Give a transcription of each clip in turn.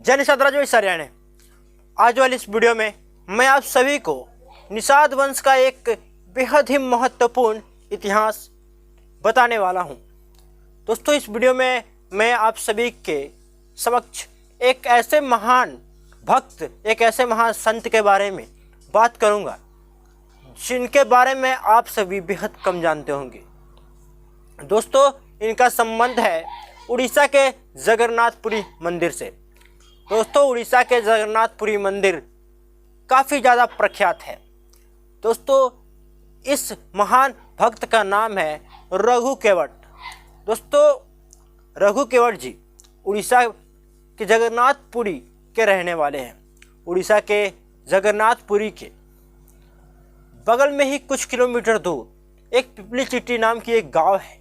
जय निषाद राजू सरियाने। आज वाली इस वीडियो में मैं आप सभी को निषाद वंश का एक बेहद ही महत्वपूर्ण इतिहास बताने वाला हूं। दोस्तों, इस वीडियो में मैं आप सभी के समक्ष एक ऐसे महान भक्त, एक ऐसे महान संत के बारे में बात करूंगा जिनके बारे में आप सभी बेहद कम जानते होंगे। दोस्तों, इनका संबंध है उड़ीसा के जगन्नाथपुरी मंदिर से। दोस्तों, उड़ीसा के जगन्नाथपुरी मंदिर काफ़ी ज़्यादा प्रख्यात है। दोस्तों, इस महान भक्त का नाम है रघु केवट। दोस्तों, रघु केवट जी उड़ीसा के जगन्नाथपुरी के रहने वाले हैं। उड़ीसा के जगन्नाथपुरी के बगल में ही कुछ किलोमीटर दूर एक पिपली चिट्टी नाम की एक गांव है,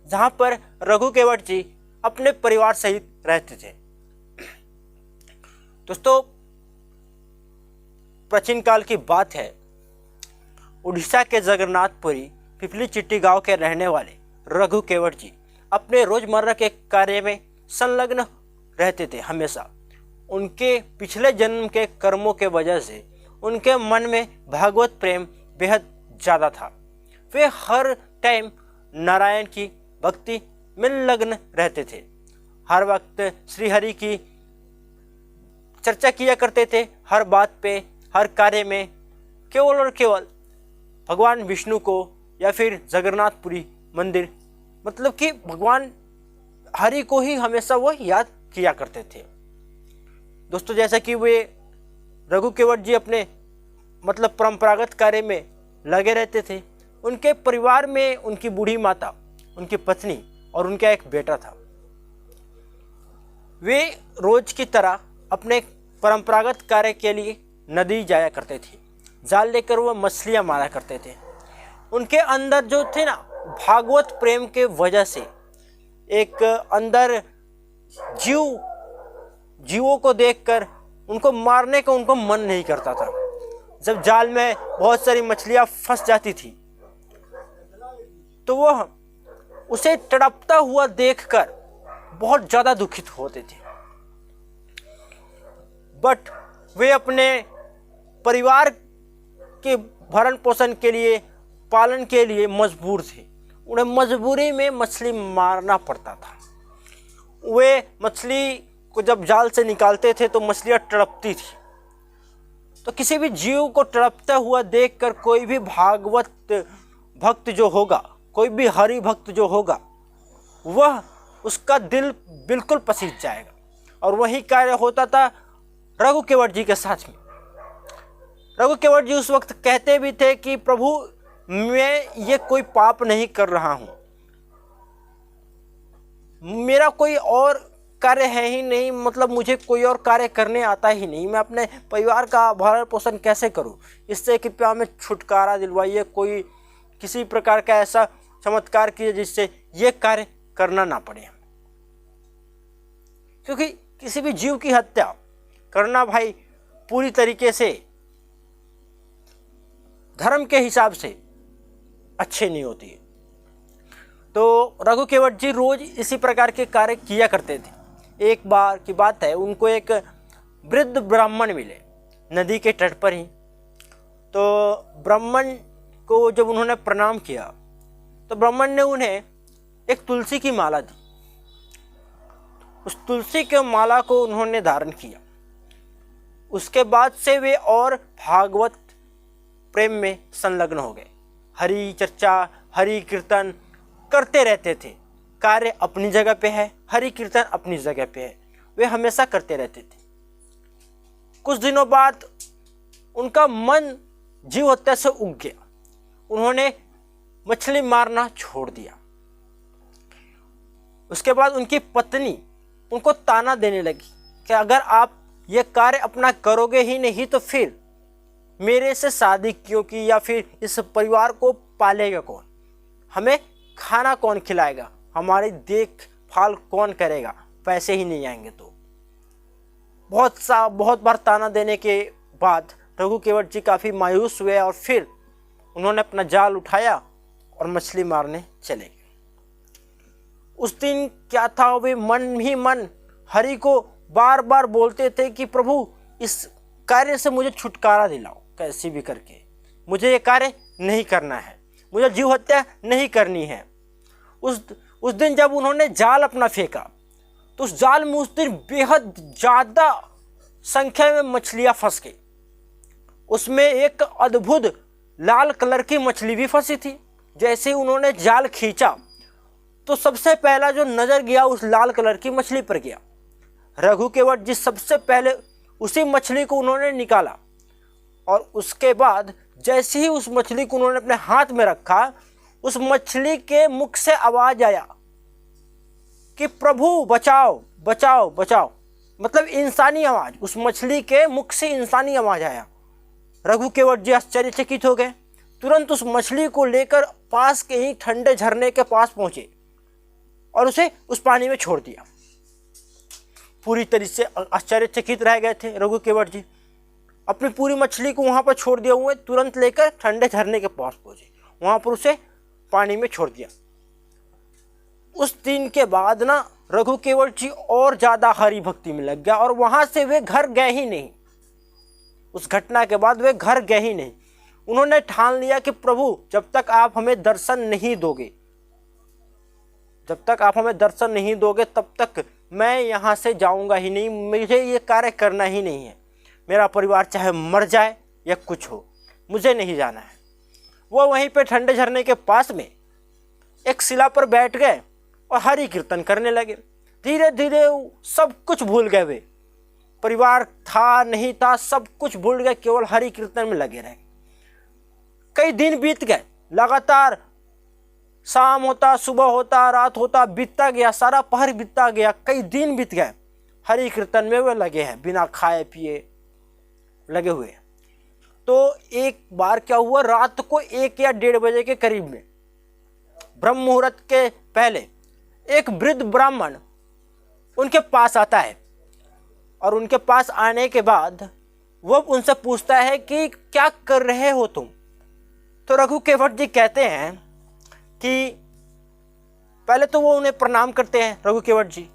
जहां पर रघु केवट जी अपने परिवार सहित रहते थे। दोस्तों, प्राचीन काल की बात है। उड़ीसा के जगन्नाथपुरी पिपली चिट्टी गांव के रहने वाले रघु केवट जी अपने रोजमर्रा के कार्य में संलग्न रहते थे। हमेशा उनके पिछले जन्म के कर्मों के वजह से उनके मन में भागवत प्रेम बेहद ज़्यादा था। वे हर टाइम नारायण की भक्ति में लग्न रहते थे। हर वक्त श्री हरि की चर्चा किया करते थे। हर बात पे, हर कार्य में केवल और केवल भगवान विष्णु को या फिर जगन्नाथपुरी मंदिर, मतलब कि भगवान हरि को ही हमेशा वो याद किया करते थे। दोस्तों, जैसा कि वे रघु केवट जी अपने मतलब परंपरागत कार्य में लगे रहते थे, उनके परिवार में उनकी बूढ़ी माता, उनकी पत्नी और उनका एक बेटा था। वे रोज की तरह अपने परंपरागत कार्य के लिए नदी जाया करते थे। जाल लेकर वो मछलियाँ मारा करते थे। उनके अंदर जो थे ना, भागवत प्रेम के वजह से एक अंदर जीवों को देखकर उनको मारने का उनको मन नहीं करता था। जब जाल में बहुत सारी मछलियाँ फंस जाती थी तो वह उसे तड़पता हुआ देखकर बहुत ज़्यादा दुखित होते थे। बट वे अपने परिवार के भरण पोषण के लिए, पालन के लिए मजबूर थे। उन्हें मजबूरी में मछली मारना पड़ता था। वे मछली को जब जाल से निकालते थे तो मछलियाँ तड़पती थी। तो किसी भी जीव को तड़पता हुआ देखकर कोई भी भागवत भक्त जो होगा, कोई भी हरि भक्त जो होगा, वह उसका दिल बिल्कुल पसीज जाएगा। और वही कार्य होता था रघु केवट जी के साथ में। रघु केवट जी उस वक्त कहते भी थे कि प्रभु, मैं ये कोई पाप नहीं कर रहा हूँ, मेरा कोई और कार्य है ही नहीं, मतलब मुझे कोई और कार्य करने आता ही नहीं, मैं अपने परिवार का भरण पोषण कैसे करूँ? इससे कृपया हमें छुटकारा दिलवाइए, कोई किसी प्रकार का ऐसा चमत्कार कीजिए जिससे ये कार्य करना ना पड़े। क्योंकि किसी भी जीव की हत्या करना भाई पूरी तरीके से धर्म के हिसाब से अच्छे नहीं होती है। तो रघु केवट जी रोज इसी प्रकार के कार्य किया करते थे। एक बार की बात है, उनको एक वृद्ध ब्राह्मण मिले नदी के तट पर ही। तो ब्राह्मण को जब उन्होंने प्रणाम किया तो ब्राह्मण ने उन्हें एक तुलसी की माला दी। उस तुलसी के माला को उन्होंने धारण किया। उसके बाद से वे और भागवत प्रेम में संलग्न हो गए। हरि चर्चा, हरि कीर्तन करते रहते थे। कार्य अपनी जगह पे है, हरि कीर्तन अपनी जगह पे है, वे हमेशा करते रहते थे। कुछ दिनों बाद उनका मन जीव हत्या से उग गया। उन्होंने मछली मारना छोड़ दिया। उसके बाद उनकी पत्नी उनको ताना देने लगी कि अगर आप ये कार्य अपना करोगे ही नहीं तो फिर मेरे से शादी क्यों की, या फिर इस परिवार को पालेगा कौन, हमें खाना कौन खिलाएगा, हमारी देखभाल कौन करेगा, पैसे ही नहीं आएंगे। तो बहुत बार ताना देने के बाद रघु केवट जी काफ़ी मायूस हुए और फिर उन्होंने अपना जाल उठाया और मछली मारने चले गए। उस दिन क्या था, वे मन ही मन हरि को बार बार बोलते थे कि प्रभु इस कार्य से मुझे छुटकारा दिलाओ, कैसे भी करके मुझे ये कार्य नहीं करना है, मुझे जीव हत्या नहीं करनी है। उस दिन जब उन्होंने जाल अपना फेंका तो उस जाल में उस दिन बेहद ज़्यादा संख्या में मछलियाँ फंस गई। उसमें एक अद्भुत लाल कलर की मछली भी फंसी थी। जैसे ही उन्होंने जाल खींचा तो सबसे पहला जो नज़र गया उस लाल कलर की मछली पर गया। रघु केवट जी सबसे पहले उसी मछली को उन्होंने निकाला और उसके बाद जैसे ही उस मछली को उन्होंने अपने हाथ में रखा, उस मछली के मुख से आवाज आया कि प्रभु बचाओ बचाओ बचाओ। मतलब इंसानी आवाज, उस मछली के मुख से इंसानी आवाज आया। रघु केवट जी आश्चर्यचकित हो गए। तुरंत उस मछली को लेकर पास के ही ठंडे झरने के पास पहुंचे और उसे उस पानी में छोड़ दिया। पूरी तरीके से आश्चर्यचकित रह गए थे रघु केवट जी। अपनी पूरी मछली को वहां पर छोड़ दिया हुए तुरंत लेकर ठंडे झरने के पास पहुंचे, वहां पर उसे पानी में छोड़ दिया। उस दिन के बाद ना रघु केवट जी और ज़्यादा हरि भक्ति में लग गया और वहाँ से वे घर गए ही नहीं। उस घटना के बाद वे घर गए ही नहीं। उन्होंने ठान लिया कि प्रभु जब तक आप हमें दर्शन नहीं दोगे, जब तक आप हमें दर्शन नहीं दोगे तब तक मैं यहाँ से जाऊँगा ही नहीं, मुझे ये कार्य करना ही नहीं है। मेरा परिवार चाहे मर जाए या कुछ हो, मुझे नहीं जाना है। वो वहीं पे ठंडे झरने के पास में एक शिला पर बैठ गए और हरि कीर्तन करने लगे। धीरे धीरे सब कुछ भूल गए। वे परिवार था नहीं था सब कुछ भूल गए, केवल हरि कीर्तन में लगे रहे। कई दिन बीत गए, लगातार शाम होता, सुबह होता, रात होता, बीतता गया, सारा पहर बीतता गया। कई दिन बीत गए, हरि कीर्तन में वे लगे हैं, बिना खाए पिए लगे हुए। तो एक बार क्या हुआ, रात को 1 या 1:30 बजे के करीब में ब्रह्म मुहूर्त के पहले एक वृद्ध ब्राह्मण उनके पास आता है और उनके पास आने के बाद वो उनसे पूछता है कि क्या कर रहे हो तुम। तो रघु केवट जी कहते हैं कि पहले तो वो उन्हें प्रणाम करते हैं रघु केवट जी,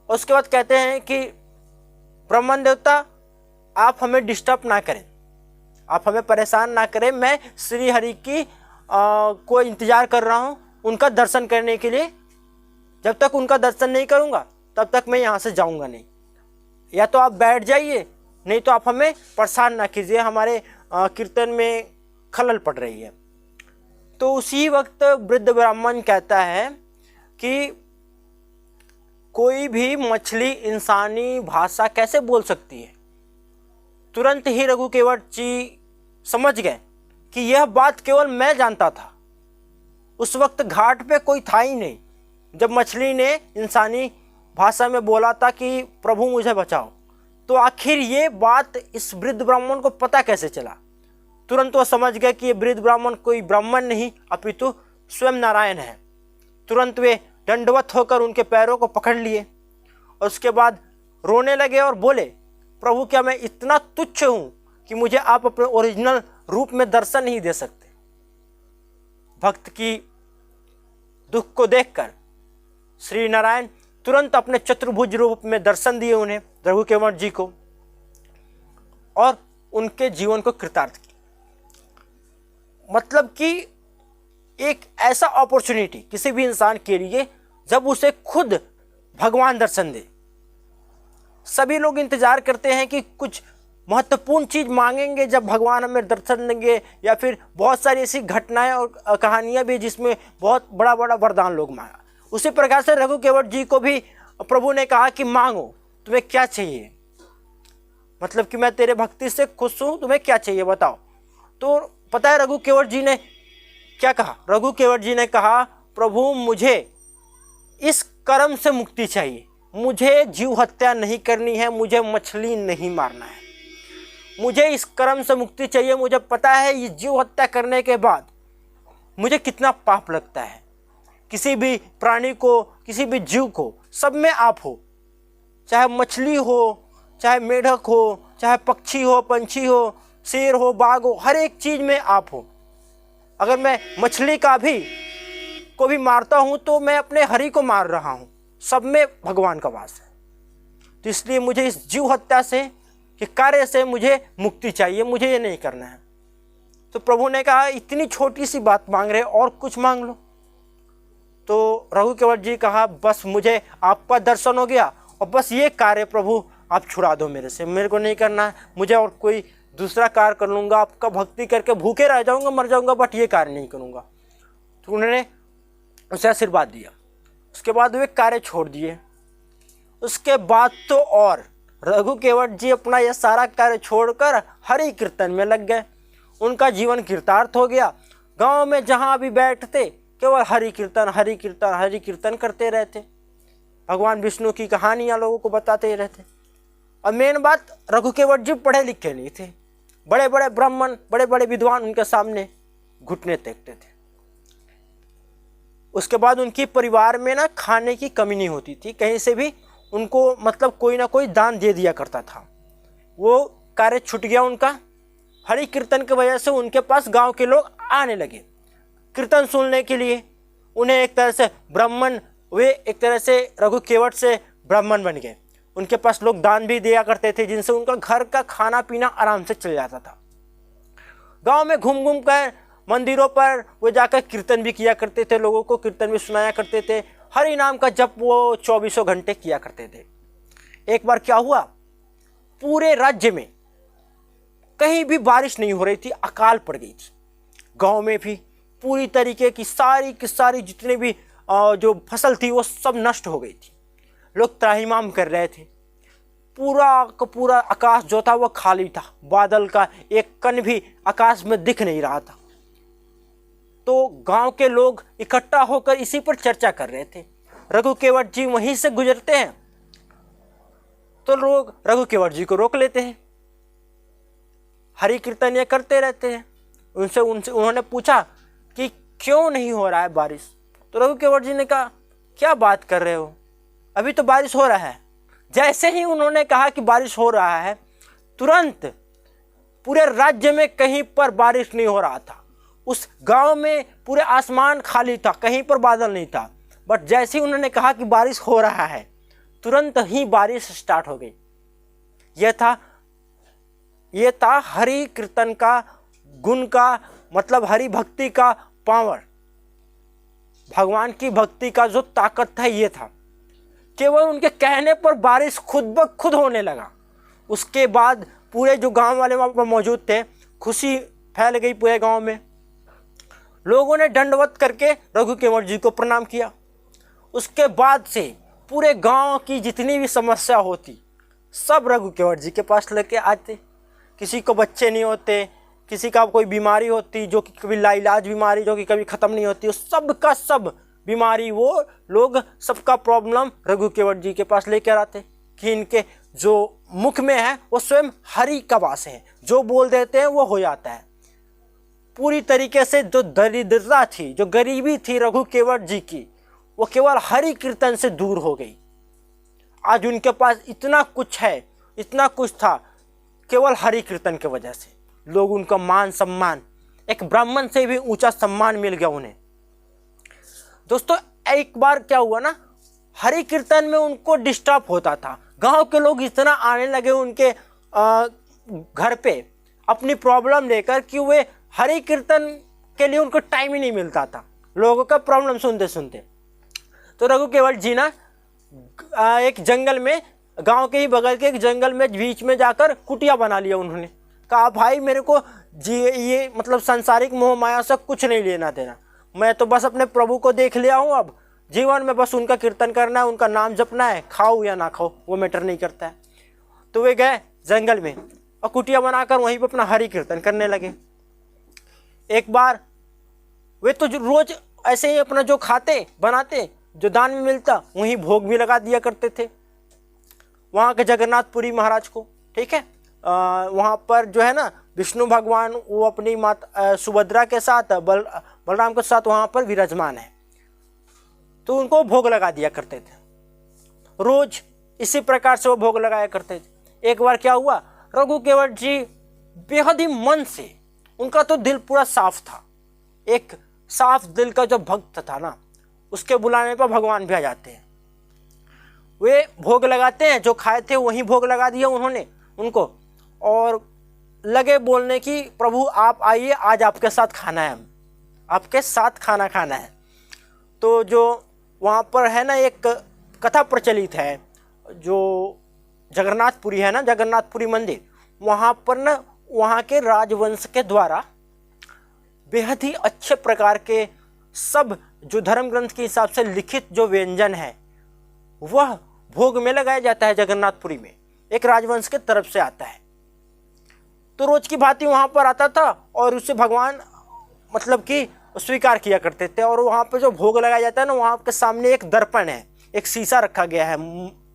और उसके बाद कहते हैं कि ब्रह्मन देवता आप हमें डिस्टर्ब ना करें, आप हमें परेशान ना करें, मैं श्री हरि की को इंतज़ार कर रहा हूँ उनका दर्शन करने के लिए। जब तक उनका दर्शन नहीं करूँगा तब तक मैं यहाँ से जाऊँगा नहीं। या तो आप बैठ जाइए, नहीं तो आप हमें परेशान ना कीजिए, हमारे कीर्तन में खलल पड़ रही है। तो उसी वक्त वृद्ध ब्राह्मण कहता है कि कोई भी मछली इंसानी भाषा कैसे बोल सकती है। तुरंत ही रघु केवट जी समझ गए कि यह बात केवल मैं जानता था। उस वक्त घाट पे कोई था ही नहीं जब मछली ने इंसानी भाषा में बोला था कि प्रभु मुझे बचाओ। तो आखिर ये बात इस वृद्ध ब्राह्मण को पता कैसे चला। तुरंत वो समझ गए कि ये वृद्ध ब्राह्मण कोई ब्राह्मण नहीं अपितु स्वयं नारायण है। तुरंत वे दंडवत होकर उनके पैरों को पकड़ लिए और उसके बाद रोने लगे और बोले, प्रभु क्या मैं इतना तुच्छ हूँ कि मुझे आप अपने ओरिजिनल रूप में दर्शन नहीं दे सकते। भक्त की दुख को देखकर श्री नारायण तुरंत अपने चतुर्भुज रूप में दर्शन दिए उन्हें, रघु केवट जी को, और उनके जीवन को कृतार्थ किया। मतलब कि एक ऐसा अपॉर्चुनिटी किसी भी इंसान के लिए जब उसे खुद भगवान दर्शन दे। सभी लोग इंतजार करते हैं कि कुछ महत्वपूर्ण चीज मांगेंगे जब भगवान हमें दर्शन देंगे, या फिर बहुत सारी ऐसी घटनाएं और कहानियां भी जिसमें बहुत बड़ा बड़ा वरदान लोग मांगा। उसी प्रकार से रघु केवट जी को भी प्रभु ने कहा कि मांगो, तुम्हें क्या चाहिए, मतलब कि मैं तेरे भक्ति से खुश हूँ, तुम्हें क्या चाहिए बताओ। तो पता है रघु केवट जी ने क्या कहा। रघु केवट जी ने कहा, प्रभु मुझे इस कर्म से मुक्ति चाहिए, मुझे जीव हत्या नहीं करनी है, मुझे मछली नहीं मारना है, मुझे इस कर्म से मुक्ति चाहिए। मुझे पता है ये जीव हत्या करने के बाद मुझे कितना पाप लगता है। किसी भी प्राणी को, किसी भी जीव को, सब में आप हो, चाहे मछली हो, चाहे मेढक हो, चाहे पक्षी हो, पंछी हो, शेर हो, बाघ हो, हर एक चीज़ में आप हो। अगर मैं मछली को भी मारता हूँ तो मैं अपने हरि को मार रहा हूँ। सब में भगवान का वास है। तो इसलिए मुझे इस जीव हत्या से कि कार्य से मुझे मुक्ति चाहिए, मुझे ये नहीं करना है। तो प्रभु ने कहा इतनी छोटी सी बात मांग रहे और कुछ मांग लो। तो रघु केवट जी कहा बस मुझे आपका दर्शन हो गया और बस ये कार्य प्रभु आप छुड़ा दो मेरे से, मेरे को नहीं करना है, मुझे और कोई दूसरा कार्य कर लूँगा, आपका भक्ति करके भूखे रह जाऊँगा, मर जाऊँगा, बट ये कार्य नहीं करूँगा। तो उन्होंने उसे आशीर्वाद दिया। उसके बाद वे कार्य छोड़ दिए। उसके बाद तो और रघु केवट जी अपना यह सारा कार्य छोड़कर हरि कीर्तन में लग गए। उनका जीवन कीर्तार्थ हो गया। गांव में जहां भी बैठते केवल हरि कीर्तन हरि कीर्तन हरि कीर्तन करते रहते, भगवान विष्णु की कहानियां लोगों को बताते ही रहते। और मेन बात, रघु केवट जी पढ़े लिखे नहीं थे। बड़े बड़े ब्राह्मण, बड़े बड़े विद्वान उनके सामने घुटने टेकते थे। उसके बाद उनकी परिवार में ना खाने की कमी नहीं होती थी, कहीं से भी उनको मतलब कोई ना कोई दान दे दिया करता था। वो कार्य छूट गया उनका। हरि कीर्तन की वजह से उनके पास गांव के लोग आने लगे कीर्तन सुनने के लिए। उन्हें एक तरह से ब्राह्मण, वे एक तरह से रघु केवट से ब्राह्मण बन गए। उनके पास लोग दान भी दिया करते थे, जिनसे उनका घर का खाना पीना आराम से चल जाता था। गांव में घूम घूम कर मंदिरों पर वो जाकर कीर्तन भी किया करते थे, लोगों को कीर्तन भी सुनाया करते थे। हरि नाम का जप वो 24 घंटे किया करते थे। एक बार क्या हुआ, पूरे राज्य में कहीं भी बारिश नहीं हो रही थी, अकाल पड़ गई थी। गांव में भी पूरी तरीके की सारी जितने भी जो फसल थी वो सब नष्ट हो गई थी। लोग त्राहिमाम कर रहे थे। पूरा का पूरा आकाश जो था वो खाली था, बादल का एक कण भी आकाश में दिख नहीं रहा था। तो गांव के लोग इकट्ठा होकर इसी पर चर्चा कर रहे थे। रघु केवट जी वहीं से गुजरते हैं तो लोग रघु केवट जी को रोक लेते हैं। हरि कीर्तन ये करते रहते हैं। उनसे उन्होंने पूछा कि क्यों नहीं हो रहा है बारिश। तो रघु केवट जी ने कहा क्या बात कर रहे हो, अभी तो बारिश हो रहा है। जैसे ही उन्होंने कहा कि बारिश हो रहा है, तुरंत पूरे राज्य में कहीं पर बारिश नहीं हो रहा था। उस गांव में पूरे आसमान खाली था, कहीं पर बादल नहीं था। बट जैसे ही उन्होंने कहा कि बारिश हो रहा है, तुरंत ही बारिश स्टार्ट हो गई। यह था हरि कीर्तन का गुण का, मतलब हरि भक्ति का पावर, भगवान की भक्ति का जो ताकत था ये था। केवल उनके कहने पर बारिश खुद ब खुद होने लगा। उसके बाद पूरे जो गांव वाले वहाँ पर मौजूद थे, खुशी फैल गई पूरे गांव में। लोगों ने दंडवत करके रघु केवट जी को प्रणाम किया। उसके बाद से पूरे गांव की जितनी भी समस्या होती सब रघु केवट जी के पास लेके आते। किसी को बच्चे नहीं होते, किसी का कोई बीमारी होती जो कि कभी लाइलाज बीमारी जो कि कभी ख़त्म नहीं होती, सब का सब बीमारी वो लोग सबका प्रॉब्लम रघु केवट जी के पास लेकर आते कि इनके जो मुख में है वो स्वयं हरि का वास है, जो बोल देते हैं वो हो जाता है। पूरी तरीके से जो दरिद्रता थी, जो गरीबी थी रघु केवट जी की, वो केवल हरि कीर्तन से दूर हो गई। आज उनके पास इतना कुछ है, इतना कुछ था केवल हरि कीर्तन की वजह से। लोग उनका मान सम्मान, एक ब्राह्मण से भी ऊंचा सम्मान मिल गया उन्हें। दोस्तों एक बार क्या हुआ ना, हरि कीर्तन में उनको डिस्टर्ब होता था। गांव के लोग इतना आने लगे उनके घर पे अपनी प्रॉब्लम लेकर कि वे हरि कीर्तन के लिए उनको टाइम ही नहीं मिलता था लोगों का प्रॉब्लम सुनते सुनते। तो रघु केवट जी ना एक जंगल में, गांव के ही बगल के एक जंगल में बीच में जाकर कुटिया बना लिया। उन्होंने कहा भाई मेरे को जी ये मतलब सांसारिक मोह माया से कुछ नहीं लेना देना, मैं तो बस अपने प्रभु को देख लिया हूँ। अब जीवन में बस उनका कीर्तन करना है, उनका नाम जपना है, खाओ या ना खाओ वो मैटर नहीं करता है। तो वे गए जंगल में और कुटिया बनाकर वहीं पर अपना हरि कीर्तन करने लगे। एक बार वे तो रोज ऐसे ही अपना जो खाते बनाते, जो दान में मिलता वहीं भोग भी लगा दिया करते थे वहाँ के जगन्नाथपुरी महाराज को। ठीक है, वहाँ पर जो है ना विष्णु भगवान वो अपनी माता सुभद्रा के साथ बलराम के साथ वहाँ पर विराजमान है, तो उनको भोग लगा दिया करते थे। रोज इसी प्रकार से वो भोग लगाया करते थे। एक बार क्या हुआ, रघु केवट जी बेहद ही मन से, उनका तो दिल पूरा साफ था, एक साफ दिल का जो भक्त था ना, उसके बुलाने पर भगवान भी आ जाते हैं। वे भोग लगाते हैं, जो खाए थे वहीं भोग लगा दिया उन्होंने उनको, और लगे बोलने की प्रभु आप आइए, आज आपके साथ खाना है, आपके साथ खाना खाना है। तो जो वहाँ पर है ना, एक कथा प्रचलित है, जो जगन्नाथपुरी है ना, जगन्नाथपुरी मंदिर, वहाँ पर ना वहाँ के राजवंश के द्वारा बेहद ही अच्छे प्रकार के सब जो धर्म ग्रंथ के हिसाब से लिखित जो व्यंजन है वह भोग में लगाया जाता है जगन्नाथपुरी में, एक राजवंश के तरफ से आता है। तो रोज की भांति वहाँ पर आता था और उससे भगवान मतलब कि स्वीकार किया करते थे। और वहाँ पे जो भोग लगाया जाता है ना, वहाँ के सामने एक दर्पण है, एक शीशा रखा गया है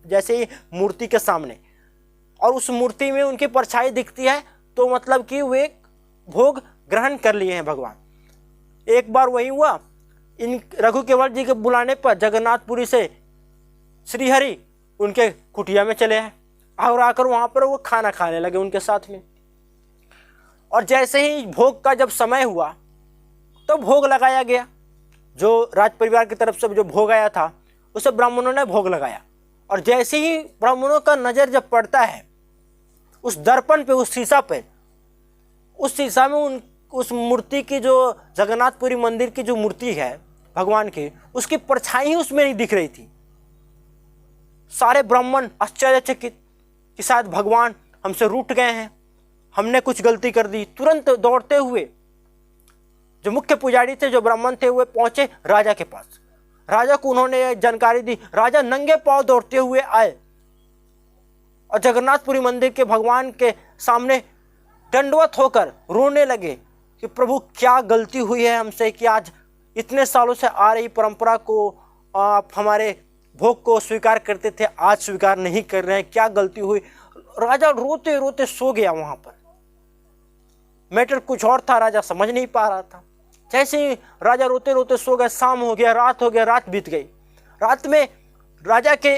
जैसे ही मूर्ति के सामने, और उस मूर्ति में उनकी परछाई दिखती है, तो मतलब कि वे भोग ग्रहण कर लिए हैं भगवान। एक बार वही हुआ, इन रघु केवल जी के बुलाने पर जगन्नाथपुरी से श्रीहरि उनके कुटिया में चले आए और आकर वहाँ पर वो खाना खाने लगे उनके साथ में। और जैसे ही भोग का जब समय हुआ तो भोग लगाया गया, जो राज परिवार की तरफ से जो भोग आया था उसे ब्राह्मणों ने भोग लगाया। और जैसे ही ब्राह्मणों का नज़र जब पड़ता है उस दर्पण पे, उस शीशा पे, उस शीशा में उस मूर्ति की, जो जगन्नाथपुरी मंदिर की जो मूर्ति है भगवान की, उसकी परछाई ही उसमें नहीं दिख रही थी। सारे ब्राह्मण आश्चर्यचकित कि शायद भगवान हमसे रूठ गए हैं, हमने कुछ गलती कर दी। तुरंत दौड़ते हुए जो मुख्य पुजारी थे, जो ब्राह्मण थे, वे पहुंचे राजा के पास। राजा को उन्होंने जानकारी दी। राजा नंगे पांव दौड़ते हुए आए और जगन्नाथपुरी मंदिर के भगवान के सामने दंडवत होकर रोने लगे कि प्रभु क्या गलती हुई है हमसे कि आज इतने सालों से आ रही परंपरा को आप हमारे भोग को स्वीकार करते थे, आज स्वीकार नहीं कर रहे हैं, क्या गलती हुई। राजा रोते रोते सो गया। वहां पर मैटर कुछ और था, राजा समझ नहीं पा रहा था। जैसे ही राजा रोते रोते सो गए, शाम हो गया, रात हो गया, रात बीत गई। रात में राजा के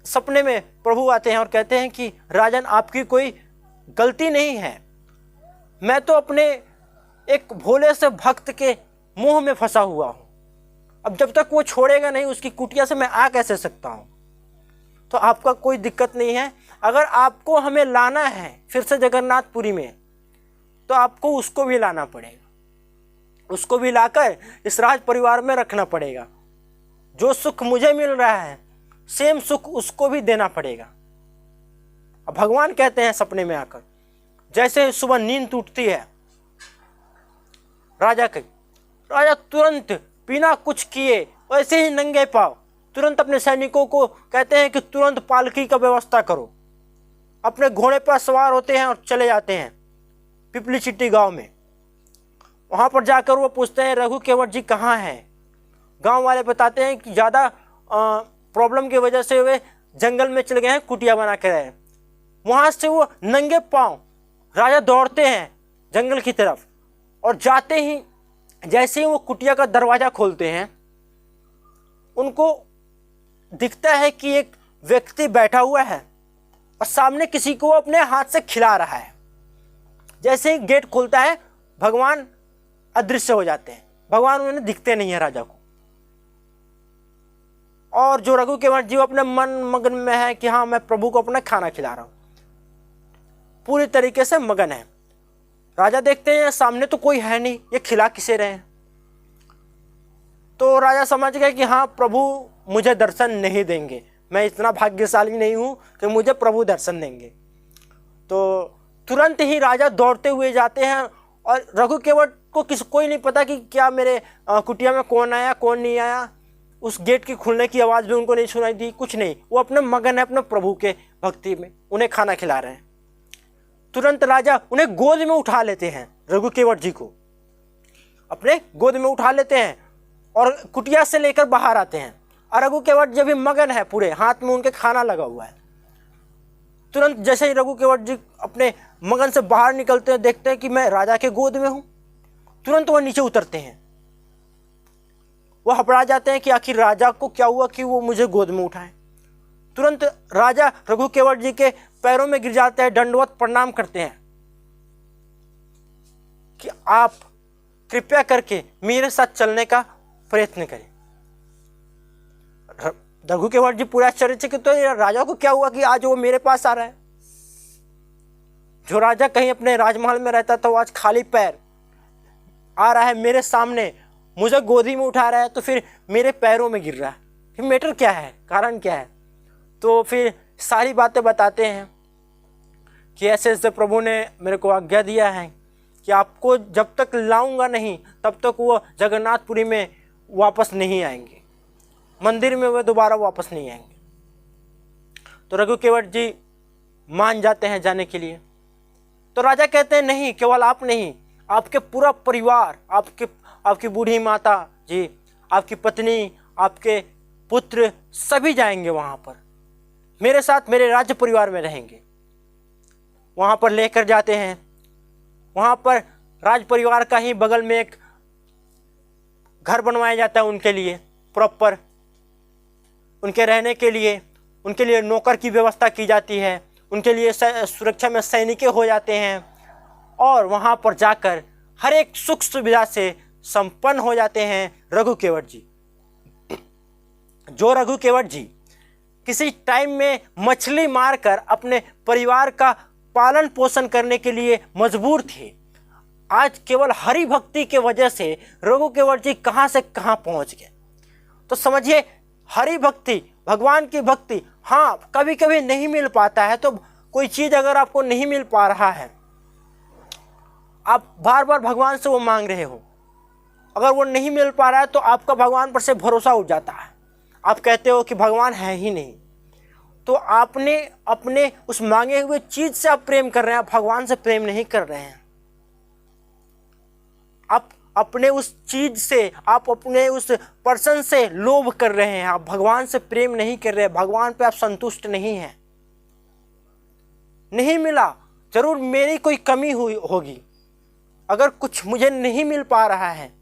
सपने में प्रभु आते हैं और कहते हैं कि राजन, आपकी कोई गलती नहीं है, मैं तो अपने एक भोले से भक्त के मुंह में फंसा हुआ हूं। अब जब तक वो छोड़ेगा नहीं, उसकी कुटिया से मैं आ कैसे सकता हूं। तो आपका कोई दिक्कत नहीं है, अगर आपको हमें लाना है फिर से जगन्नाथपुरी में, तो आपको उसको भी लाना पड़ेगा, उसको भी लाकर इस राज परिवार में रखना पड़ेगा। जो सुख मुझे मिल रहा है सेम सुख उसको भी देना पड़ेगा। अब भगवान कहते हैं सपने में आकर, जैसे सुबह नींद टूटती है राजा तुरंत बिना कुछ किए वैसे ही नंगे पांव तुरंत अपने सैनिकों को कहते हैं कि तुरंत पालकी का व्यवस्था करो। अपने घोड़े पर सवार होते हैं और चले जाते हैं पिपली चिट्टी गांव में। वहां पर जाकर वो पूछते हैं रघु केवट जी कहाँ हैं। गांव वाले बताते हैं कि ज़्यादा प्रॉब्लम की वजह से वे जंगल में चले गए हैं, कुटिया बना के रहे। वहां से वो नंगे पांव राजा दौड़ते हैं जंगल की तरफ, और जाते ही जैसे ही वो कुटिया का दरवाजा खोलते हैं, उनको दिखता है कि एक व्यक्ति बैठा हुआ है और सामने किसी को अपने हाथ से खिला रहा है। जैसे ही गेट खुलता है भगवान अदृश्य हो जाते हैं, भगवान उन्हें दिखते नहीं है राजा को। और जो रघु केवट जी अपने मन मगन में है कि हाँ मैं प्रभु को अपना खाना खिला रहा हूं, पूरी तरीके से मगन है। राजा देखते हैं सामने तो कोई है नहीं, ये खिला किसे रहे हैं। तो राजा समझ गए कि हाँ प्रभु मुझे दर्शन नहीं देंगे, मैं इतना भाग्यशाली नहीं हूं कि मुझे प्रभु दर्शन देंगे। तो तुरंत ही राजा दौड़ते हुए जाते हैं और रघु केवट को कोई नहीं पता कि क्या मेरे कुटिया में कौन आया कौन नहीं आया। उस गेट की खुलने की आवाज़ भी उनको नहीं सुनाई दी, कुछ नहीं। वो अपने मगन है अपने प्रभु के भक्ति में, उन्हें खाना खिला रहे हैं। तुरंत राजा उन्हें गोद में उठा लेते हैं, रघु केवट जी को अपने गोद में उठा लेते हैं और कुटिया से लेकर बाहर आते हैं। और रघु केवट जी भी मगन है, पूरे हाथ में उनके खाना लगा हुआ है। तुरंत जैसे ही रघु केवट जी अपने मगन से बाहर निकलते हैं, देखते हैं कि मैं राजा के गोद में हूं, तुरंत वह नीचे उतरते हैं। वह हबड़ा जाते हैं कि आखिर राजा को क्या हुआ कि वो मुझे गोद में उठाए। तुरंत राजा रघु केवट जी के पैरों में गिर जाते हैं, दंडवत प्रणाम करते हैं कि आप कृपया करके मेरे साथ चलने का प्रयत्न करें। रघु केवट जी पूरे आश्चर्यचकित, तो राजा को क्या हुआ कि आज वो मेरे पास आ रहा है। जो राजा कहीं अपने राजमहल में रहता था वो आज खाली पैर आ रहा है मेरे सामने, मुझे गोदी में उठा रहा है, तो फिर मेरे पैरों में गिर रहा है, फिर मैटर क्या है, कारण क्या है। तो फिर सारी बातें बताते हैं कि ऐसे ऐसे प्रभु ने मेरे को आज्ञा दिया है कि आपको जब तक लाऊंगा नहीं तब तक वो जगन्नाथपुरी में वापस नहीं आएंगे, मंदिर में वो दोबारा वापस नहीं आएंगे। तो रघु केवट जी मान जाते हैं जाने के लिए। तो राजा कहते हैं नहीं, केवल आप नहीं, आपके पूरा परिवार, आपकी बूढ़ी माता जी, आपकी पत्नी, आपके पुत्र सभी जाएंगे वहाँ पर, मेरे साथ मेरे राज्य परिवार में रहेंगे। वहाँ पर लेकर जाते हैं। वहाँ पर राज परिवार का ही बगल में एक घर बनवाया जाता है उनके लिए प्रॉपर, उनके रहने के लिए, उनके लिए नौकर की व्यवस्था की जाती है, उनके लिए सुरक्षा में सैनिक हो जाते हैं, और वहाँ पर जाकर हर एक सुख सुविधा से संपन्न हो जाते हैं रघु केवट जी। जो रघु केवट जी किसी टाइम में मछली मारकर अपने परिवार का पालन पोषण करने के लिए मजबूर थे, आज केवल हरि भक्ति के वजह से रघु केवट जी कहाँ से कहाँ पहुँच गए। तो समझिए, हरि भक्ति, भगवान की भक्ति, हाँ कभी कभी नहीं मिल पाता है। तो कोई चीज़ अगर आपको नहीं मिल पा रहा है, आप बार बार भगवान से वो मांग रहे हो, अगर वो नहीं मिल पा रहा है तो आपका भगवान पर से भरोसा उठ जाता है, आप कहते हो कि भगवान है ही नहीं। तो आपने अपने उस मांगे हुए चीज से आप प्रेम कर रहे हैं, आप भगवान से प्रेम नहीं कर रहे हैं। आप अपने उस चीज से, आप अपने उस पर्सन से लोभ कर रहे हैं, आप भगवान से प्रेम नहीं कर रहे हैं, भगवान पे आप संतुष्ट नहीं हैं। नहीं मिला, जरूर मेरी कोई कमी हुई होगी, अगर कुछ मुझे नहीं मिल पा रहा है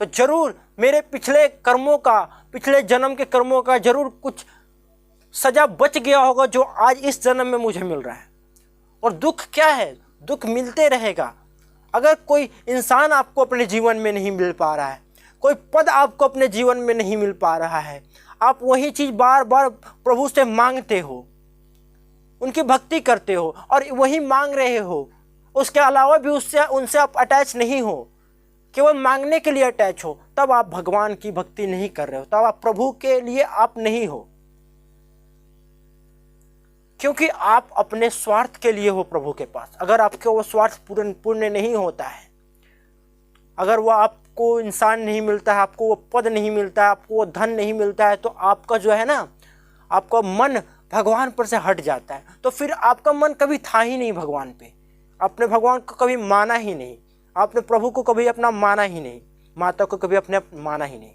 तो जरूर मेरे पिछले कर्मों का, पिछले जन्म के कर्मों का जरूर कुछ सजा बच गया होगा जो आज इस जन्म में मुझे मिल रहा है। और दुख क्या है, दुख मिलते रहेगा। अगर कोई इंसान आपको अपने जीवन में नहीं मिल पा रहा है, कोई पद आपको अपने जीवन में नहीं मिल पा रहा है, आप वही चीज़ बार बार प्रभु से मांगते हो, उनकी भक्ति करते हो और वही मांग रहे हो, उसके अलावा भी उनसे आप अटैच नहीं हो, केवल मांगने के लिए अटैच हो, तब आप भगवान की भक्ति नहीं कर रहे हो, तब आप प्रभु के लिए आप नहीं हो, क्योंकि आप अपने स्वार्थ के लिए हो प्रभु के पास। अगर आपके वो स्वार्थ पूर्ण नहीं होता है, अगर वो आपको इंसान नहीं मिलता है, आपको वो पद नहीं मिलता है, आपको वो धन नहीं मिलता है, तो आपका जो है ना, आपका मन भगवान पर से हट जाता है। तो फिर आपका मन कभी था ही नहीं भगवान पे, आपने भगवान को कभी माना ही नहीं, आपने प्रभु को कभी अपना माना ही नहीं, माता को कभी अपने माना ही नहीं।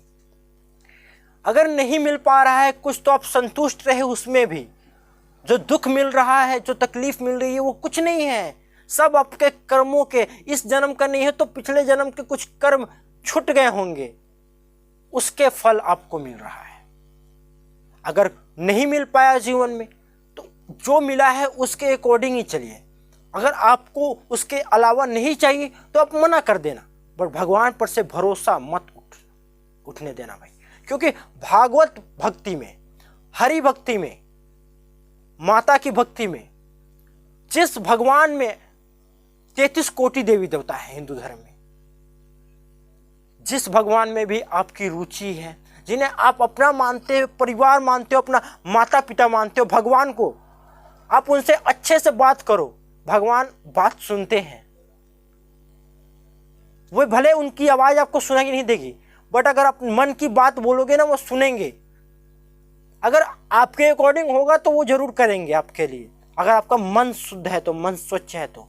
अगर नहीं मिल पा रहा है कुछ तो आप संतुष्ट रहे उसमें भी। जो दुख मिल रहा है, जो तकलीफ मिल रही है, वो कुछ नहीं है, सब आपके कर्मों के, इस जन्म का नहीं है तो पिछले जन्म के कुछ कर्म छूट गए होंगे, उसके फल आपको मिल रहा है। अगर नहीं मिल पाया जीवन में तो जो मिला है उसके अकॉर्डिंग ही चलिए। अगर आपको उसके अलावा नहीं चाहिए तो आप मना कर देना, बट भगवान पर से भरोसा मत उठने देना भाई। क्योंकि भागवत भक्ति में, हरि भक्ति में, माता की भक्ति में, जिस भगवान में 33 कोटि देवी देवता है हिंदू धर्म में, जिस भगवान में भी आपकी रुचि है, जिन्हें आप अपना मानते हो, परिवार मानते हो, अपना माता पिता मानते हो, भगवान को आप उनसे अच्छे से बात करो, भगवान बात सुनते हैं। वो भले उनकी आवाज आपको सुनाई नहीं देगी, बट अगर आप मन की बात बोलोगे ना, वो सुनेंगे। अगर आपके अकॉर्डिंग होगा तो वो जरूर करेंगे आपके लिए, अगर आपका मन शुद्ध है तो, मन स्वच्छ है तो।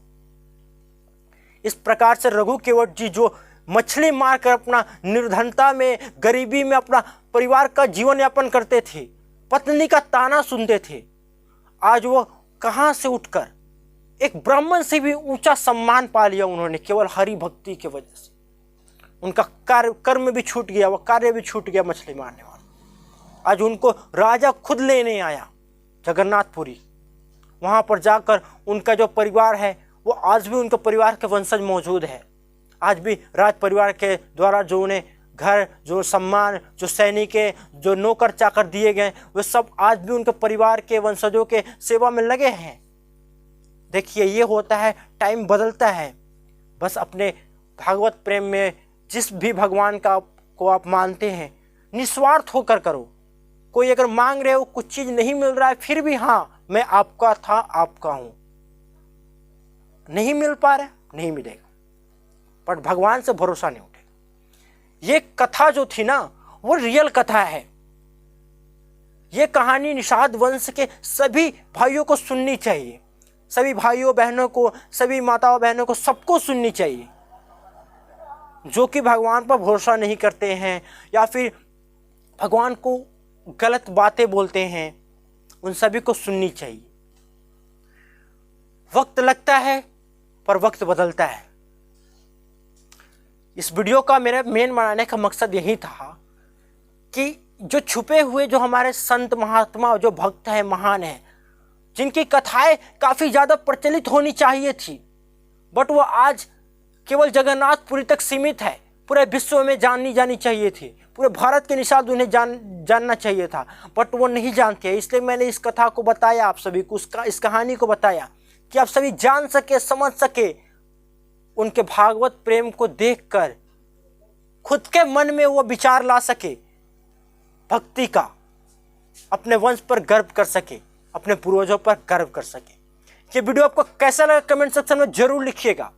इस प्रकार से रघु केवट जी जो मछली मारकर अपना निर्धनता में, गरीबी में अपना परिवार का जीवन यापन करते थे, पत्नी का ताना सुनते थे, आज वो कहां से उठकर एक ब्राह्मण से भी ऊंचा सम्मान पा लिया उन्होंने, केवल हरि भक्ति की वजह से। उनका कर्म भी छूट गया, वह कार्य भी छूट गया मछली मारने वाला। आज उनको राजा खुद लेने आया जगन्नाथपुरी। वहाँ पर जाकर उनका जो परिवार है वो आज भी उनके परिवार के वंशज मौजूद है। आज भी राज परिवार के द्वारा जो उन्हें घर, जो सम्मान, जो सैनिक है, जो नौकर चाकर दिए गए, वे सब आज भी उनके परिवार के वंशजों के सेवा में लगे हैं। देखिए, ये होता है, टाइम बदलता है। बस अपने भागवत प्रेम में जिस भी भगवान को आप मानते हैं, निस्वार्थ होकर करो। कोई अगर मांग रहे हो, कुछ चीज नहीं मिल रहा है, फिर भी हाँ, मैं आपका था, आपका हूं। नहीं मिल पा रहा, नहीं मिलेगा, पर भगवान से भरोसा नहीं उठेगा। ये कथा जो थी ना, वो रियल कथा है। ये कहानी निषाद वंश के सभी भाइयों को सुननी चाहिए, सभी भाइयों बहनों को, सभी माताओं बहनों को, सबको सुननी चाहिए। जो कि भगवान पर भरोसा नहीं करते हैं या फिर भगवान को गलत बातें बोलते हैं, उन सभी को सुननी चाहिए। वक्त लगता है, पर वक्त बदलता है। इस वीडियो का मेरा मेन बनाने का मकसद यही था कि जो छुपे हुए, जो हमारे संत महात्मा, जो भक्त हैं, महान हैं, जिनकी कथाएं काफ़ी ज़्यादा प्रचलित होनी चाहिए थी, बट वो आज केवल जगन्नाथपुरी तक सीमित है, पूरे विश्व में जाननी जानी चाहिए थी, पूरे भारत के निषाद उन्हें जानना चाहिए था, बट वो नहीं जानते। इसलिए मैंने इस कथा को बताया आप सभी को, इस कहानी को बताया कि आप सभी जान सके, समझ सके, उनके भागवत प्रेम को देखकर खुद के मन में वो विचार ला सके भक्ति का, अपने वंश पर गर्व कर सके, अपने पूर्वजों पर गर्व कर सके। ये वीडियो आपको कैसा लगा कमेंट सेक्शन में जरूर लिखिएगा।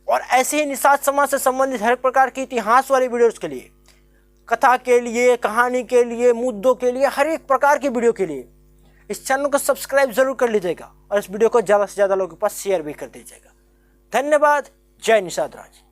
और ऐसे ही निषाद समाज से संबंधित हर प्रकार की इतिहास वाली वीडियोस के लिए, कथा के लिए, कहानी के लिए, मुद्दों के लिए, हर एक प्रकार की वीडियो के लिए इस चैनल को सब्सक्राइब जरूर कर लीजिएगा और इस वीडियो को ज़्यादा से ज़्यादा लोगों के पास शेयर भी कर दीजिएगा। धन्यवाद। जय निषाद राज।